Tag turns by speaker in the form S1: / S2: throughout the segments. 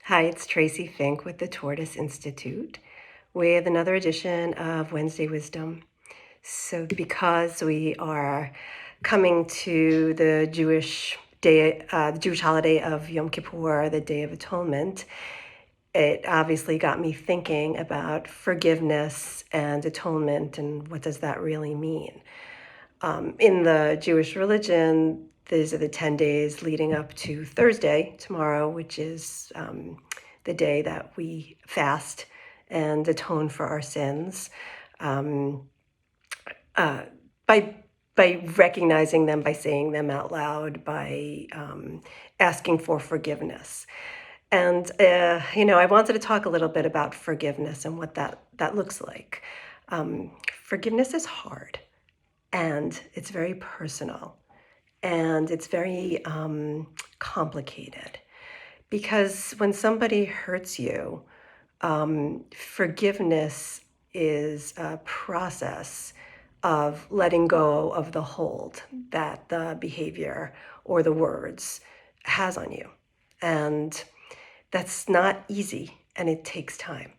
S1: Hi, it's Tracy Fink with the Tortoise Institute with another edition of Wednesday Wisdom. So, because we are coming to the Jewish day, the Jewish holiday of Yom Kippur, the Day of Atonement, it obviously got me thinking about forgiveness and atonement and what does that really mean. In the Jewish religion, these are the 10 days leading up to Thursday, tomorrow, which is the day that we fast and atone for our sins uh, by recognizing them, by saying them out loud, by asking for forgiveness. And I wanted to talk a little bit about forgiveness and what that looks like. Forgiveness is hard, and it's very personal, and it's very complicated, because when somebody hurts you, forgiveness is a process of letting go of the hold that the behavior or the words has on you. And that's not easy, and it takes time.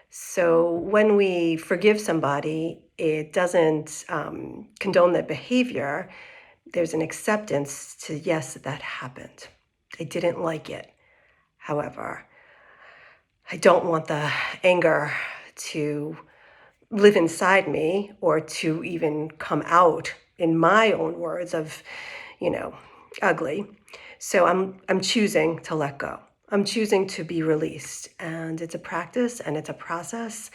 S1: So when we forgive somebody, it doesn't condone that behavior. There's an acceptance to, yes, that happened. I didn't like it. However, I don't want the anger to live inside me or to even come out in my own words of, ugly. So I'm choosing to let go. I'm choosing to be released. And it's a practice and it's a process.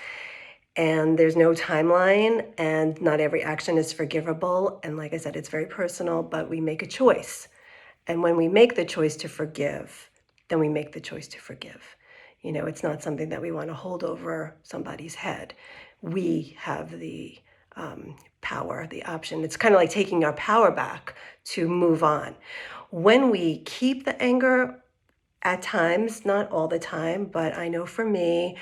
S1: And there's no timeline, and not every action is forgivable. And like I said, it's very personal, but we make a choice. And when we make the choice to forgive, then we make the choice to forgive. It's not something that we want to hold over somebody's head. We have the power, the option. It's kind of like taking our power back to move on. When we keep the anger, at times, not all the time, but I know for me,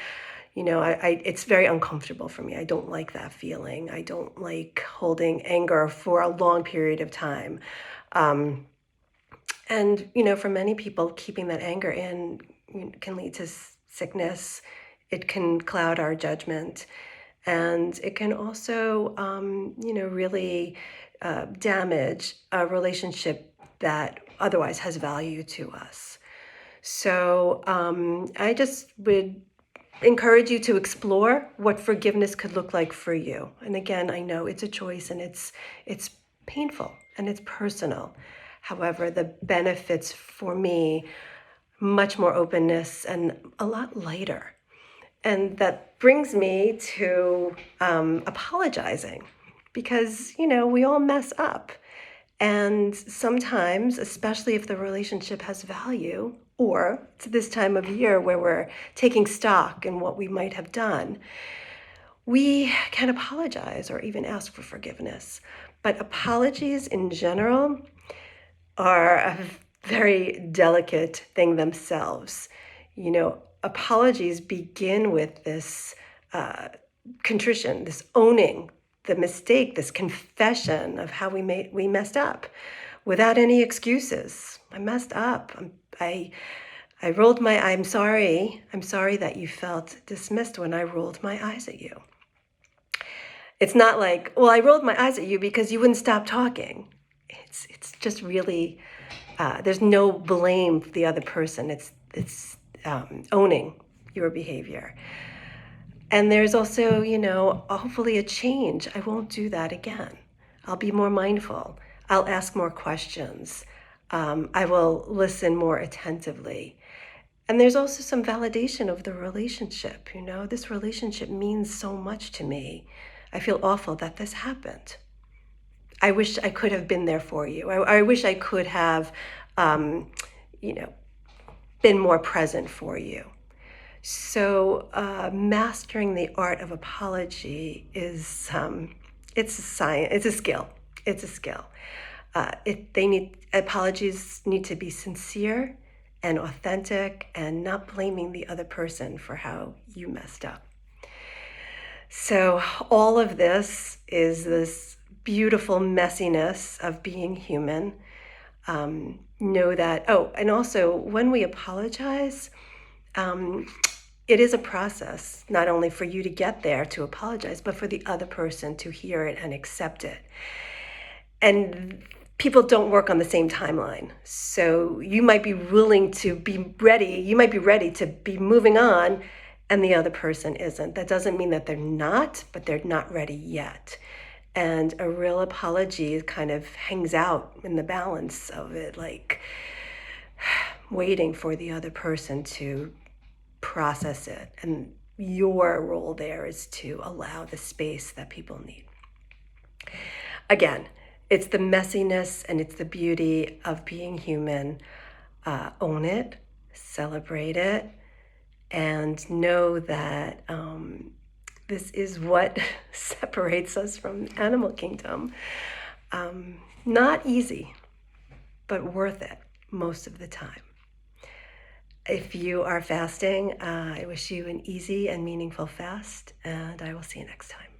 S1: it's very uncomfortable for me. I don't like that feeling. I don't like holding anger for a long period of time. And, for many people, keeping that anger in can lead to sickness. It can cloud our judgment. And it can also, really damage a relationship that otherwise has value to us. So I just would encourage you to explore what forgiveness could look like for you. And again, I know it's a choice, and it's painful and it's personal. However, the benefits for me, much more openness and a lot lighter. And that brings me to apologizing, because, we all mess up. And sometimes, especially if the relationship has value, or to this time of year where we're taking stock in what we might have done, we can apologize or even ask for forgiveness. But apologies in general are a very delicate thing themselves. Apologies begin with this contrition, this owning the mistake, this confession of how we messed up, without any excuses. I messed up. I rolled my. I'm sorry. I'm sorry that you felt dismissed when I rolled my eyes at you. It's not like, well, I rolled my eyes at you because you wouldn't stop talking. It's just really, there's no blame for the other person. It's owning your behavior. And there's also, hopefully a change. I won't do that again. I'll be more mindful. I'll ask more questions. I will listen more attentively. And there's also some validation of the relationship. This relationship means so much to me. I feel awful that this happened. I wish I could have been there for you. I wish I could have, been more present for you. So mastering the art of apology is, it's a science, it's a skill. It's a skill. Apologies need to be sincere and authentic, and not blaming the other person for how you messed up. So all of this is this beautiful messiness of being human. Know that, and also when we apologize, um, it is a process, not only for you to get there to apologize, but for the other person to hear it and accept it. And people don't work on the same timeline. So you might be willing to be ready, you might be ready to be moving on, and the other person isn't. That doesn't mean that they're not, but they're not ready yet. And a real apology kind of hangs out in the balance of it, like waiting for the other person to process it. And your role there is to allow the space that people need. Again, it's the messiness and it's the beauty of being human. Own it, celebrate it, and know that this is what separates us from the animal kingdom. Not easy, but worth it most of the time. If you are fasting, I wish you an easy and meaningful fast, and I will see you next time.